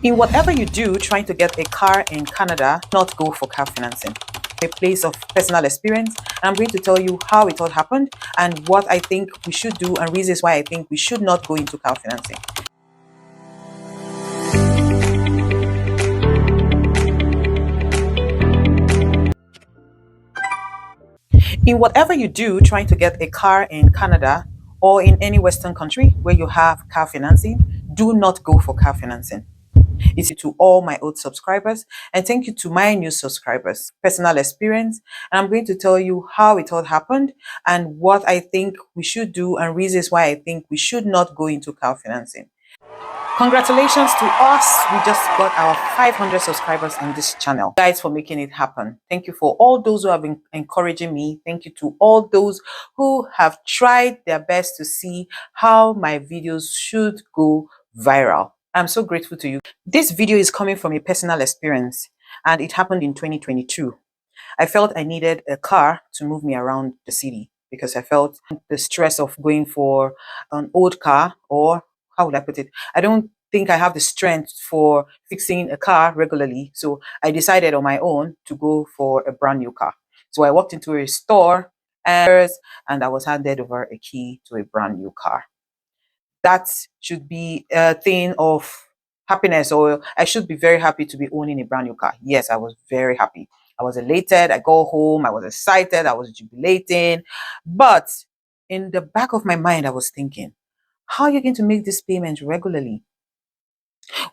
In whatever you do, trying to get a car in Canada, not go for car financing. A place of personal experience, and I'm going to tell you how it all happened and what I think we should do and reasons why I think we should not go into car financing. In whatever you do, trying to get a car in Canada or in any Western country where you have car financing, do not go for car financing. It's to all my old subscribers, and thank you to my new subscribers. Personal experience, and I'm going to tell you how it all happened and what I think we should do and reasons why I think we should not go into car financing. Congratulations to us. We just got our 500 subscribers on this channel. Guys, for making it happen. Thank you for all those who have been encouraging me. Thank you to all those who have tried their best to see how my videos should go viral. I'm so grateful to you. This video is coming from a personal experience, and it happened in 2022. I felt I needed a car to move me around the city because I felt the stress of going for an old car, or how would I put it? I don't think I have the strength for fixing a car regularly. So I decided on my own to go for a brand new car. So I walked into a store and I was handed over a key to a brand new car. That should be a thing of happiness, or I should be very happy to be owning a brand new car. Yes, I was very happy. I was elated. I go home. I was excited. I was jubilating. But in the back of my mind, I was thinking, how are you going to make this payment regularly?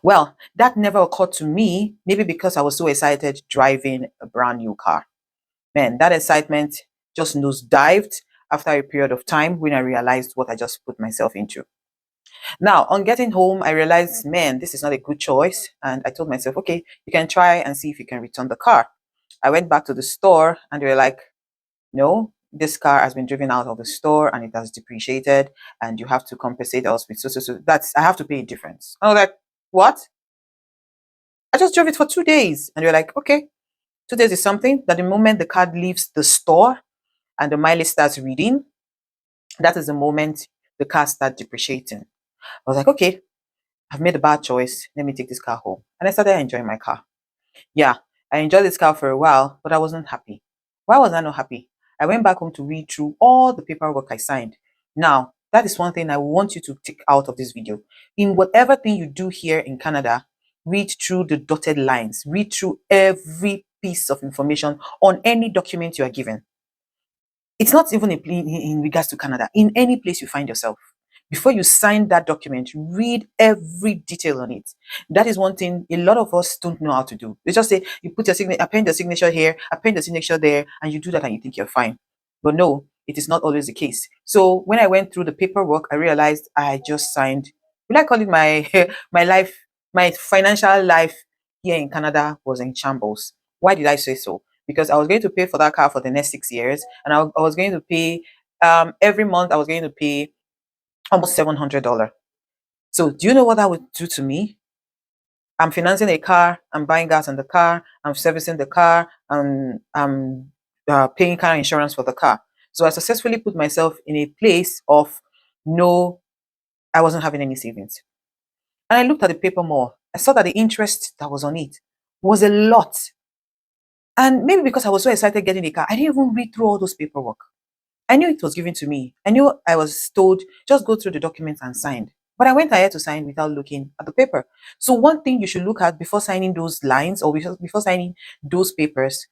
Well, that never occurred to me, maybe because I was so excited driving a brand new car. Man, that excitement just nosedived after a period of time when I realized what I just put myself into. Now, on getting home, I realized, man, this is not a good choice. And I told myself, okay, you can try and see if you can return the car. I went back to the store and they were like, no, this car has been driven out of the store and it has depreciated and you have to compensate us with so. That's, I have to pay a difference. I was like, what? I just drove it for 2 days. And they were like, okay, 2 days is something that the moment the car leaves the store and the mileage starts reading, that is the moment the car starts depreciating. I was like, okay, I've made a bad choice. Let me take this car home. And I started enjoying my car. Yeah, I enjoyed this car for a while, but I wasn't happy. Why was I not happy? I went back home to read through all the paperwork I signed. Now, that is one thing I want you to take out of this video. In whatever thing you do here in Canada, read through the dotted lines. Read through every piece of information on any document you are given. It's not even in regards to Canada. In any place you find yourself, before you sign that document, read every detail on it. That is one thing a lot of us don't know how to do. They just say, you put your signature, append the signature here, append the signature there, and you do that and you think you're fine. But no, it is not always the case. So when I went through the paperwork, I realized I just signed, will I call it my, my life, my financial life here in Canada was in shambles. Why did I say so? Because I was going to pay for that car for the next 6 years, and I was going to pay every month. I was going to pay almost $700. So do you know what that would do to me? I'm financing a car, I'm buying gas in the car, I'm servicing the car, and I'm paying car insurance for the car. So I successfully put myself in a place of no, I wasn't having any savings. And I looked at the paper more. I saw that the interest that was on it was a lot. And maybe because I was so excited getting a car, I didn't even read through all those paperwork. I knew it was given to me. I knew I was told, just go through the documents and sign. But I went ahead to sign without looking at the paper. So one thing you should look at before signing those lines, or before signing those papers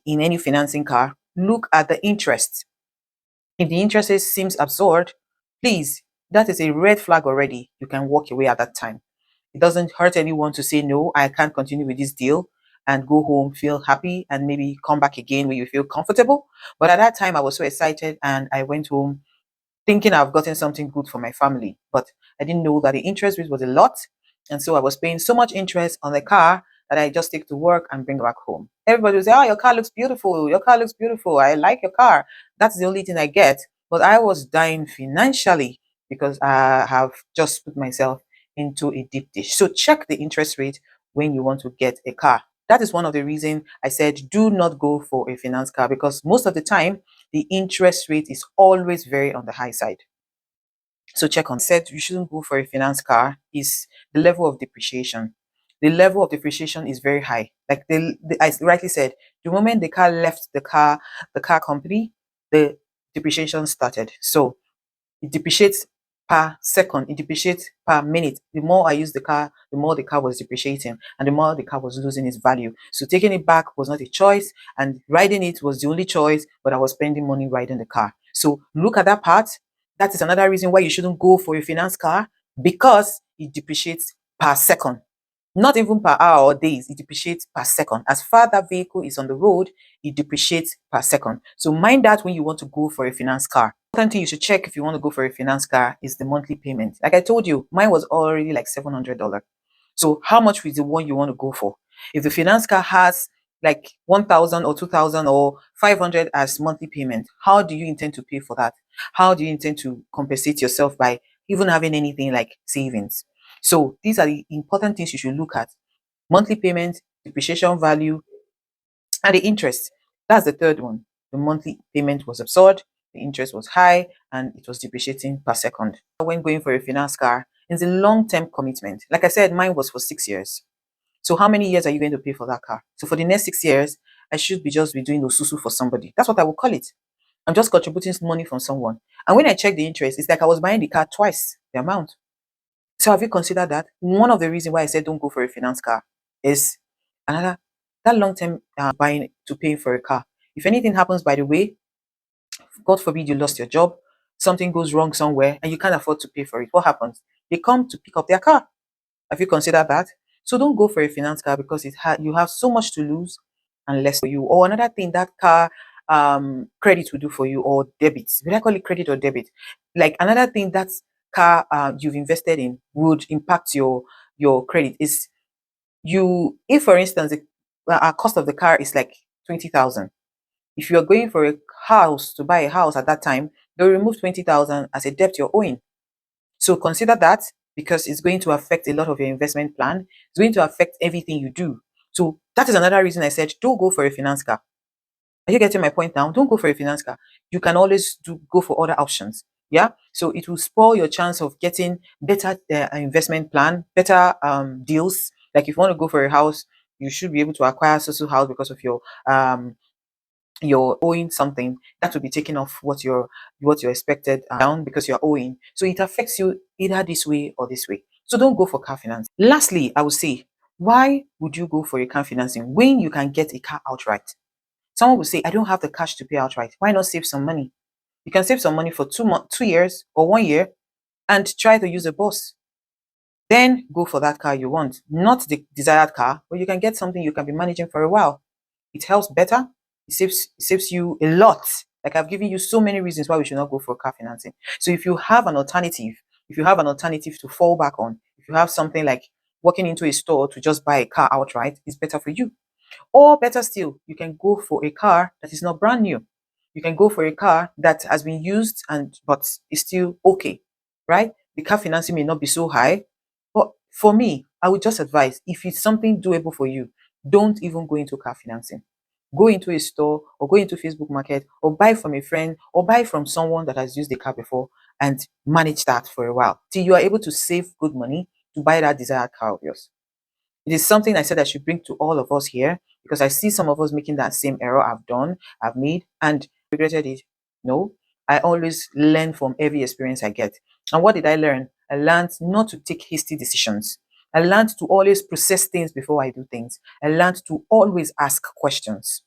in any financing car, look at the interest. If the interest seems absurd, please, that is a red flag already. You can walk away at that time. It doesn't hurt anyone to say, no, I can't continue with this deal, and go home, feel happy, and maybe come back again when you feel comfortable. But at that time, I was so excited and I went home thinking I've gotten something good for my family. But I didn't know that the interest rate was a lot. And so I was paying so much interest on the car that I just take to work and bring back home. Everybody will say, oh, your car looks beautiful. Your car looks beautiful. I like your car. That's the only thing I get. But I was dying financially because I have just put myself into a deep dish. So check the interest rate when you want to get a car. That is one of the reasons I said do not go for a finance car, because most of the time the interest rate is always very on the high side. So check on. Said you shouldn't go for a finance car is the level of depreciation. the level of depreciation is very high. Like I rightly said, the moment the car left the car company, the depreciation started. So it depreciates per second, it depreciates per minute. The more I use the car, the more the car was depreciating and the more the car was losing its value. So taking it back was not a choice and riding it was the only choice, but I was spending money riding the car. So look at that part. That is another reason why you shouldn't go for a finance car, because it depreciates per second. Not even per hour or days, it depreciates per second. As far that vehicle is on the road, it depreciates per second. So mind that when you want to go for a finance car. Important thing you should check if you want to go for a finance car is the monthly payment. Like I told you, mine was already like $700. So how much is the one you want to go for? If the finance car has like 1,000 or 2,000 or 500 as monthly payment, how do you intend to pay for that? How do you intend to compensate yourself by even having anything like savings? So these are the important things you should look at: monthly payment, depreciation value, and the interest. That's the third one. The monthly payment was absurd, the interest was high, and it was depreciating per second. When going for a finance car, it's a long-term commitment. Like I said, mine was for 6 years. So how many years are you going to pay for that car? So for the next 6 years, I should be just be doing osusu for somebody. That's what I would call it. I'm just contributing money from someone. And when I check the interest, it's like I was buying the car twice the amount. So have you considered that? One of the reasons why I said don't go for a finance car is another that long-term buying to pay for a car. If anything happens by the way, God forbid you lost your job, something goes wrong somewhere, and you can't afford to pay for it, what happens? They come to pick up their car. Have you considered that? So don't go for a finance car because you have so much to lose and less for you. Or another thing that car credit will do for you, or debit. Will I call it credit or debit? Like another thing that car you've invested in would impact your credit is you. If for instance the cost of the car is like 20,000, if you're going for a house to buy a house at that time, they'll remove 20,000 as a debt you're owing. So consider that, because it's going to affect a lot of your investment plan. It's going to affect everything you do. So that is another reason I said don't go for a finance car. Are you getting my point now? Don't go for a finance car. You can always go for other options. Yeah. So it will spoil your chance of getting better investment plan, better deals. Like if you want to go for a house, you should be able to acquire a social house because of you're owing something that will be taken off what you're expected down because you're owing. So it affects you either this way or this way. So don't go for car finance. Lastly, I would say, why would you go for a car financing when you can get a car outright? Someone will say, I don't have the cash to pay outright. Why not save some money? You can save some money for 2 months, 2 years, or 1 year, and try to use a bus. Then go for that car you want, not the desired car, but you can get something you can be managing for a while. It helps better. It saves you a lot. Like I've given you so many reasons why we should not go for car financing. So if you have an alternative, to fall back on, if you have something like walking into a store to just buy a car outright, it's better for you. Or better still, you can go for a car that is not brand new. You can go for a car that has been used and but is still okay, right? The car financing may not be so high, but for me, I would just advise, if it's something doable for you, don't even go into car financing. Go into a store or go into Facebook Market or buy from a friend or buy from someone that has used the car before and manage that for a while till you are able to save good money to buy that desired car of yours. It is something I said I should bring to all of us here because I see some of us making that same error I've made, and regretted it. No, I always learn from every experience I get. And what did I learn? I learned not to take hasty decisions. I learned to always process things before I do things. I learned to always ask questions.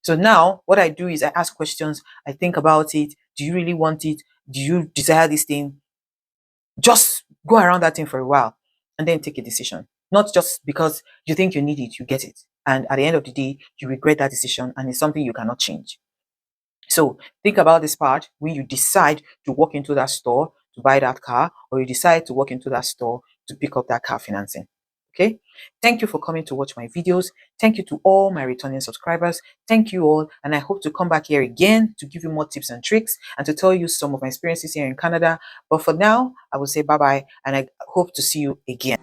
So now what I do is I ask questions, I think about it. Do you really want it? Do you desire this thing? Just go around that thing for a while and then take a decision. Not just because you think you need it, you get it. And at the end of the day, you regret that decision and it's something you cannot change. So think about this part when you decide to walk into that store to buy that car, or you decide to walk into that store to pick up that car financing. Okay. Thank you for coming to watch my videos. Thank you to all my returning subscribers. Thank you all. And I hope to come back here again to give you more tips and tricks and to tell you some of my experiences here in Canada. But for now, I will say bye bye and I hope to see you again.